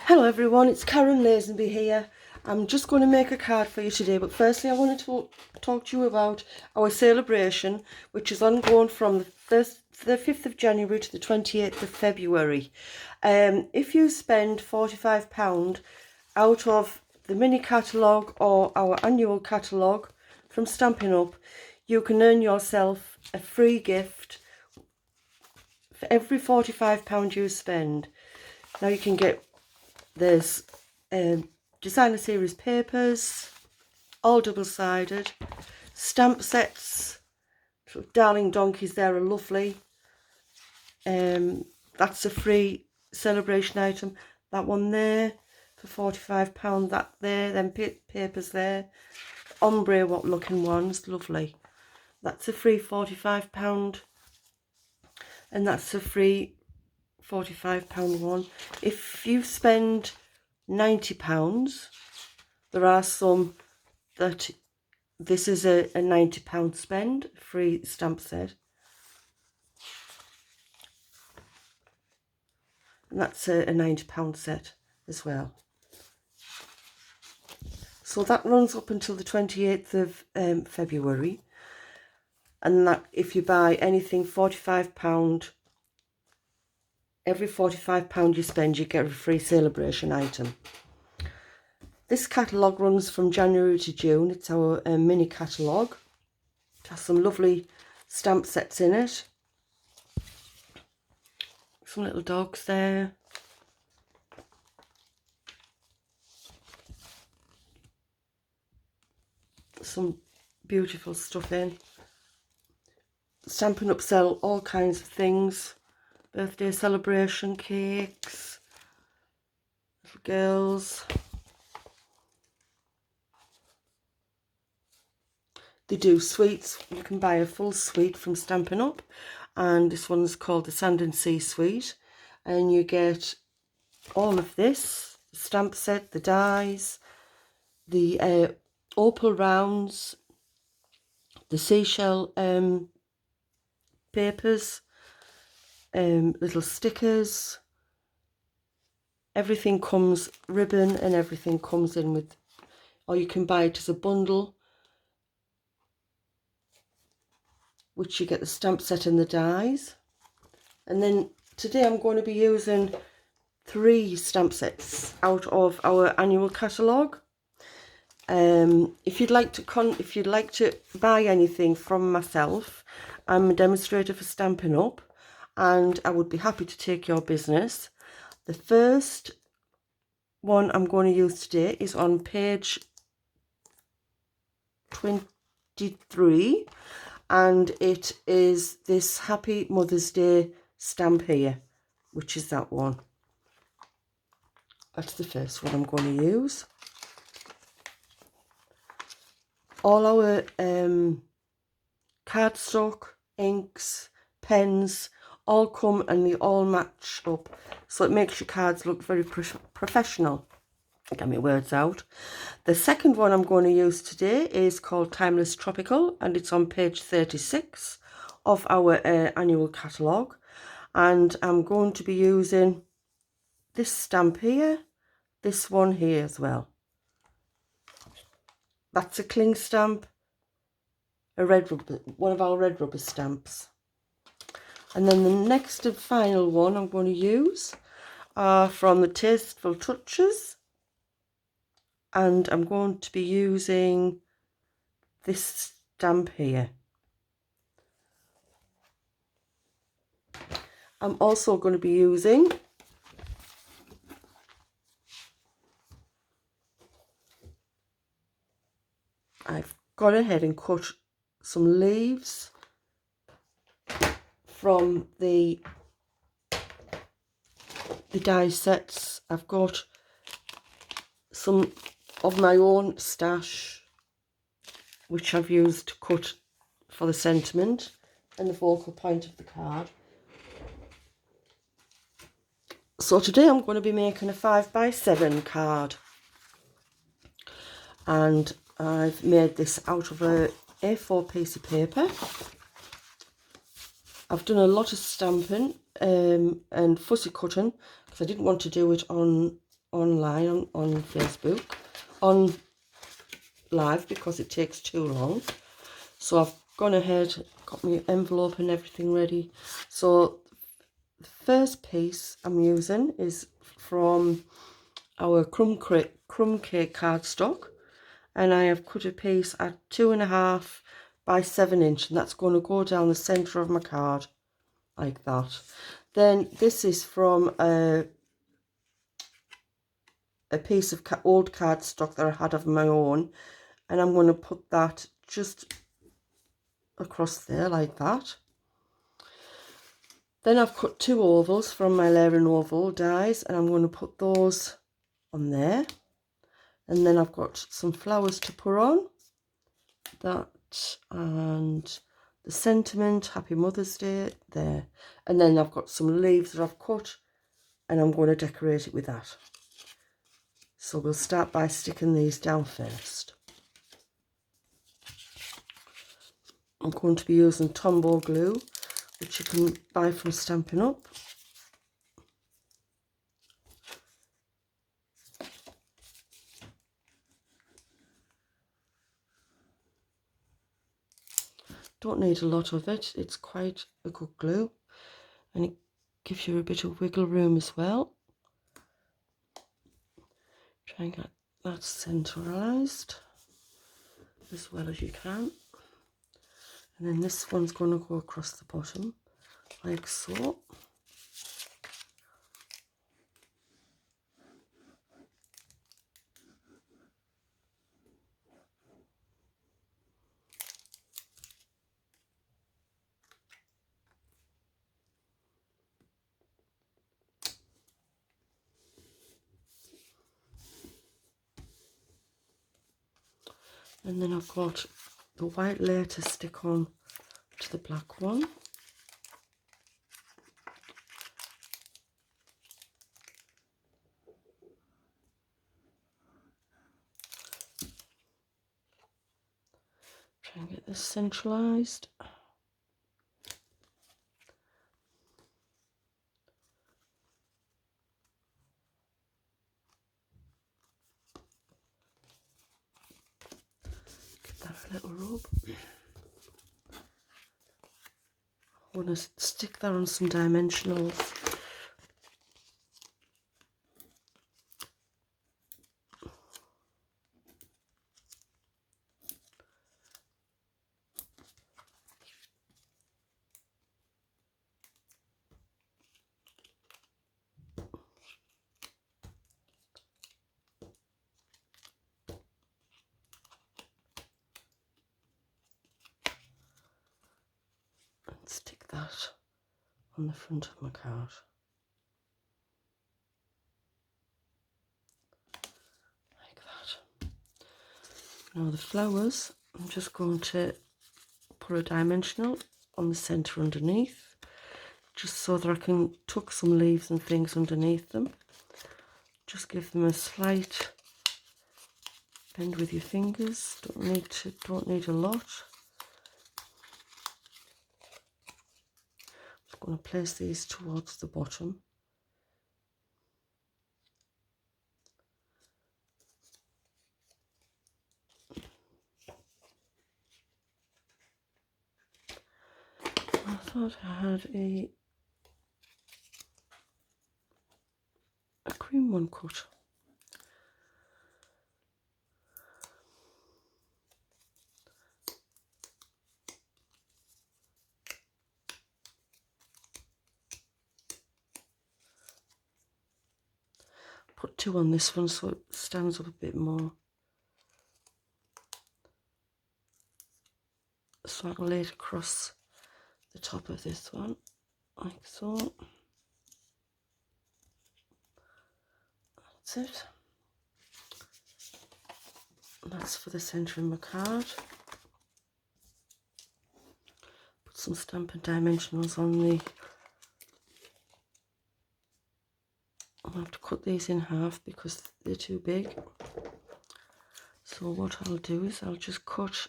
Hello everyone, it's Karen Lazenby here. I'm just going to make a card for you today, but firstly I wanted to talk to you about our celebration, which is ongoing from the 5th of January to the 28th of February. If you spend £45 out of the mini catalogue or our annual catalogue from Stampin' Up, you can earn yourself a free gift for every £45 you spend. Now you can get there's designer series papers, all double-sided, stamp sets, darling donkeys there are lovely. That's a free celebration item. That one there for £45, that there, then papers there, ombre what looking ones, lovely. That's a free £45, and that's a free £45 one. If you spend £90, there are some that this is a £90 spend, free stamp set, and that's a £90 set as well. So that runs up until the 28th of February, and that if you buy anything £45, every £45 you spend, you get a free celebration item. This catalogue runs from January to June. It's our mini catalogue. It has some lovely stamp sets in it. Some little dogs there. Some beautiful stuff in. Stampin' Up sell all kinds of things. Birthday celebration cakes. Little girls. They do sweets. You can buy a full suite from Stampin' Up, and this one's called the Sand and Sea Suite, and you get all of this, the stamp set, the dies, the opal rounds, the seashell papers, little stickers. Everything comes, ribbon and everything comes in with, or you can buy it as a bundle, which you get the stamp set and the dies. And then today I'm going to be using 3 stamp sets out of our annual catalogue. If you'd like to buy anything from myself, I'm a demonstrator for Stampin' Up, and I would be happy to take your business. The first one I'm going to use today is on page 23. And it is this Happy Mother's Day stamp here, which is that one. That's the first one I'm going to use. All our cardstock, inks, pens, all come and they all match up. So it makes your cards look very professional. Get my words out. The second one I'm going to use today is called Timeless Tropical, and it's on page 36 of our annual catalogue. And I'm going to be using this stamp here, this one here as well. That's a cling stamp, a red rubber, one of our red rubber stamps. And then the next and final one I'm going to use are from the Tasteful Touches. And I'm going to be using this stamp here. I'm also going to be using I've gone ahead and cut some leaves from the die sets. I've got some of my own stash, which I've used to cut for the sentiment and the focal point of the card. So today I'm going to be making a 5x7 card, and I've made this out of a A4 piece of paper. I've done a lot of stamping and fussy cutting because I didn't want to do it on online on Facebook on live because it takes too long. So I've gone ahead, got my envelope and everything ready. So the first piece I'm using is from our crumb cake cardstock, and I have cut a piece at 2.5 by 7 inch, and that's going to go down the center of my card like that. Then this is from a piece of old cardstock that I had of my own, and I'm going to put that just across there like that. Then I've cut 2 ovals from my layering oval dies, and I'm going to put those on there. And then I've got some flowers to put on that, and the sentiment, Happy Mother's Day there. And then I've got some leaves that I've cut, and I'm going to decorate it with that. So we'll start by sticking these down first. I'm going to be using Tombow glue, which you can buy from Stampin' Up. Don't need a lot of it, it's quite a good glue, and it gives you a bit of wiggle room as well. Try and get that centralised as well as you can. And then this one's going to go across the bottom like so. And then I've got the white layer to stick on to the black one. Try and get this centralised. Give that a little rub. I want to stick that on some dimensionals. Stick that on the front of my card. Like that. Now the flowers, I'm just going to put a dimensional on the centre underneath, just so that I can tuck some leaves and things underneath them. Just give them a slight bend with your fingers. Don't need a lot. I'm going to place these towards the bottom. I thought I had a cream one cut. Put 2 on this one so it stands up a bit more. So I'll lay it across the top of this one, like so. That's it. And that's for the centre of my card. Put some Stampin' Dimensionals on the... I'll have to cut these in half because they're too big. So what I'll do is I'll just cut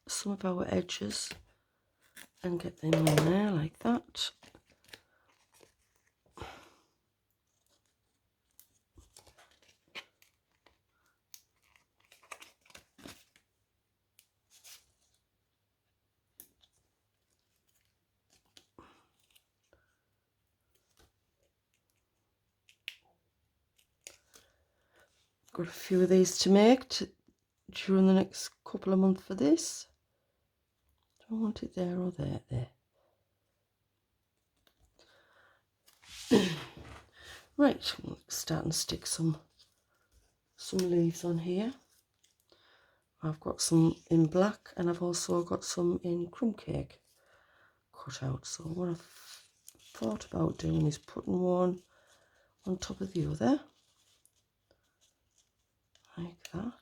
some of our edges and get them on there like that. Got a few of these to make during the next couple of months for this. Don't want it there or there. Right, I'm starting to stick some leaves on here. I've got some in black and I've also got some in crumb cake cut out. So what I've thought about doing is putting one on top of the other, like that.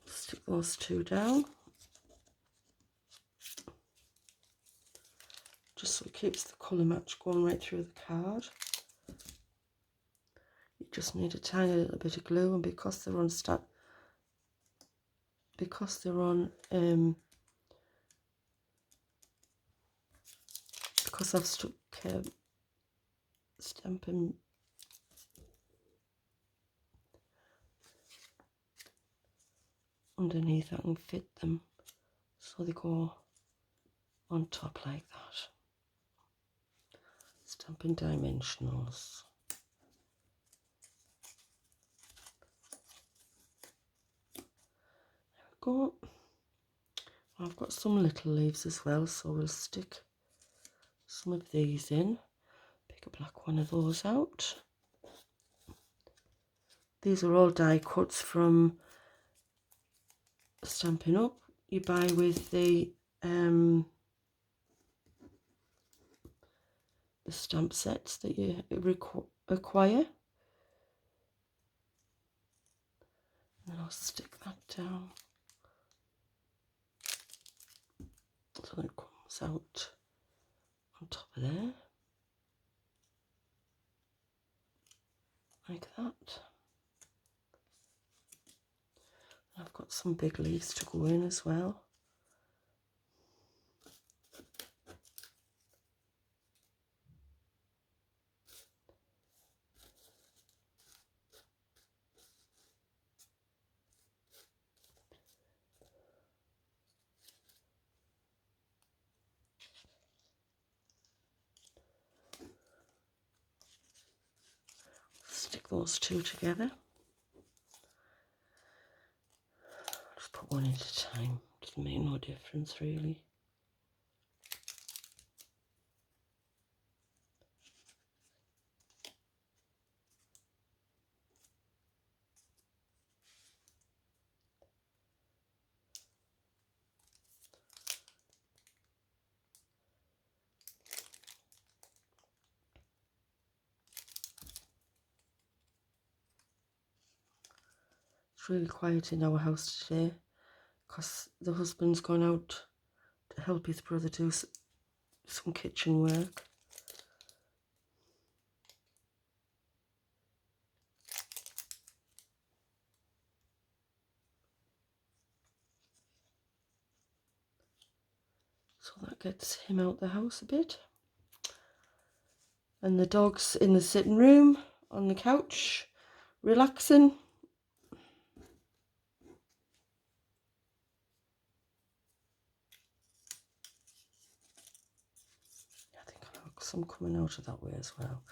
Stick those two down, just so it keeps the colour match going right through the card. You just need a tiny little bit of glue, and because they're on because I've stuck stamping underneath, I can fit them so they go on top like that. Stamping dimensionals. There we go. I've got some little leaves as well, so we'll stick some of these in. Pick a black one of those out. These are all die cuts from Stampin' Up. You buy with the stamp sets that you acquire. And I'll stick that down so it comes out on top of there, like that. I've got some big leaves to go in as well. Stick those two together. Just put one at a time, doesn't make no difference really. It's really quiet in our house today because the husband's gone out to help his brother do some kitchen work. So that gets him out the house a bit. And the dog's in the sitting room on the couch, relaxing. I think I'll have some coming out of that way as well.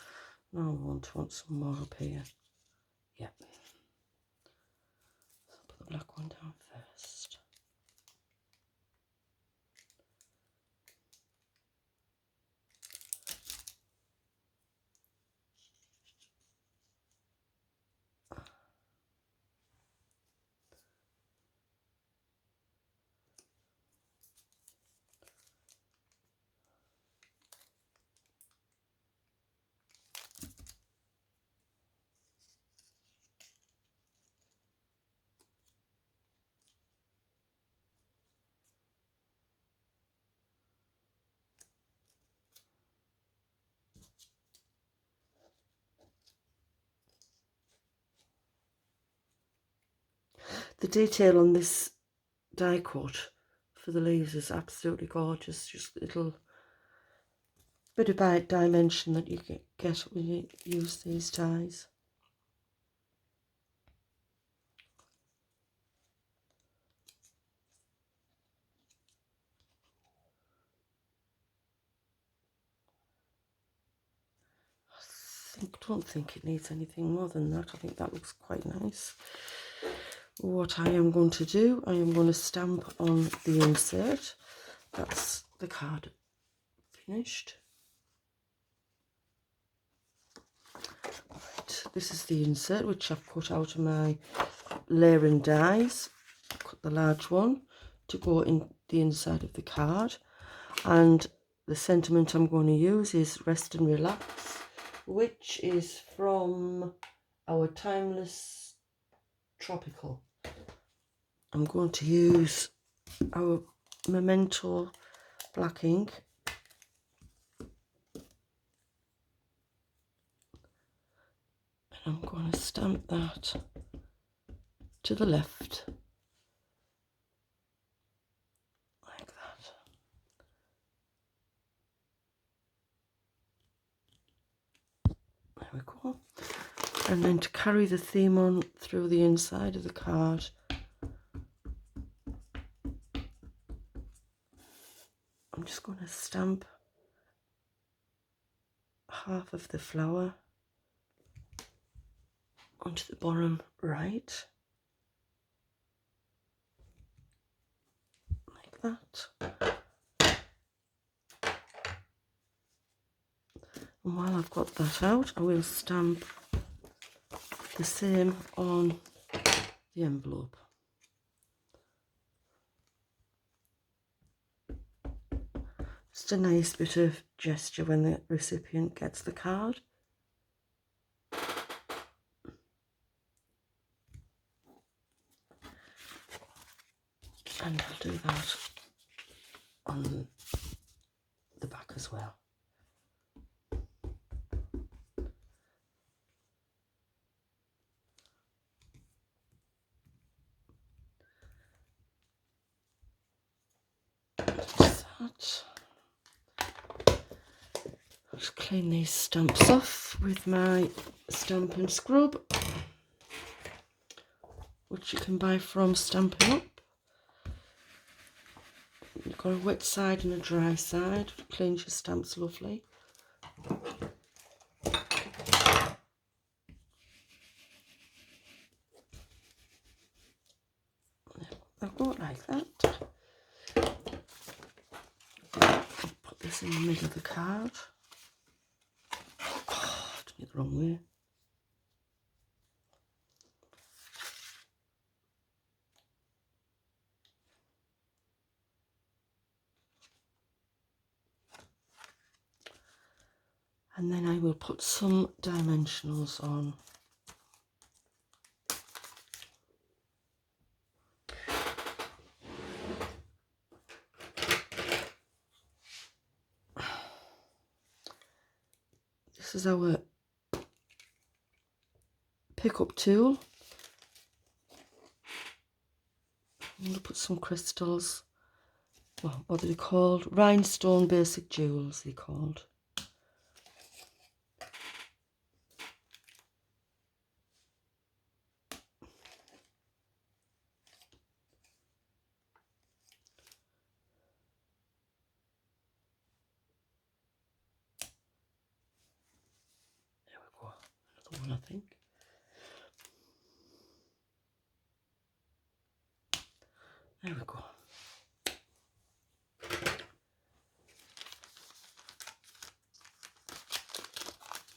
No, I want some more up here. Yeah. So I'll put the black one down first. The detail on this die cut for the leaves is absolutely gorgeous. Just a little bit of dimension that you get when you use these dies. don't think it needs anything more than that. I think that looks quite nice. What I am going to do, I am going to stamp on the insert. That's the card finished. Right, this is the insert which I've cut out of my layering dies. Cut the large one to go in the inside of the card, and the sentiment I'm going to use is Rest and Relax, which is from our Timeless Tropical. I'm going to use our Memento black ink, and I'm going to stamp that to the left like that. There we go. And then to carry the theme on through the inside of the card, I'm just going to stamp half of the flower onto the bottom right, like that. And while I've got that out, I will stamp the same on the envelope. Just a nice bit of gesture when the recipient gets the card. And I'll do that on the back as well. That. I'll just clean these stamps off with my Stampin' Scrub, which you can buy from Stampin' Up. You've got a wet side and a dry side. Cleans your stamps lovely. I'll go like that. Put this in the middle of the card. Oh, I've done it the wrong way. And then I will put some dimensionals on. This is our pickup tool. I'm going to put some crystals. Well, what are they called? Rhinestone basic jewels, they're called. There we go. Another one, I think. There we go.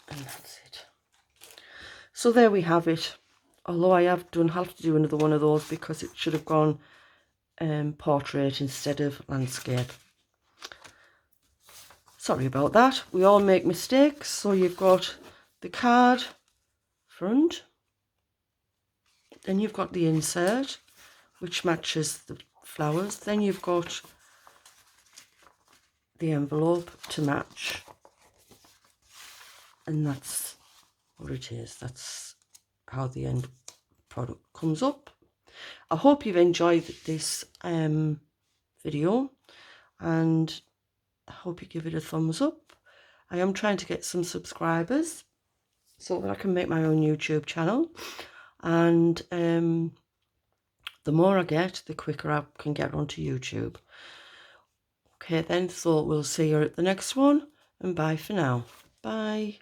And that's it. So there we have it. Although I have to do another one of those because it should have gone portrait instead of landscape. Sorry about that. We all make mistakes. So you've got the card front, then you've got the insert which matches the flowers, then you've got the envelope to match, and that's what it is. That's how the end product comes up. I hope you've enjoyed this video, and I hope you give it a thumbs up. I am trying to get some subscribers so that I can make my own YouTube channel, and the more I get, the quicker I can get onto YouTube. Okay then, so we'll see you at the next one, and bye for now. Bye.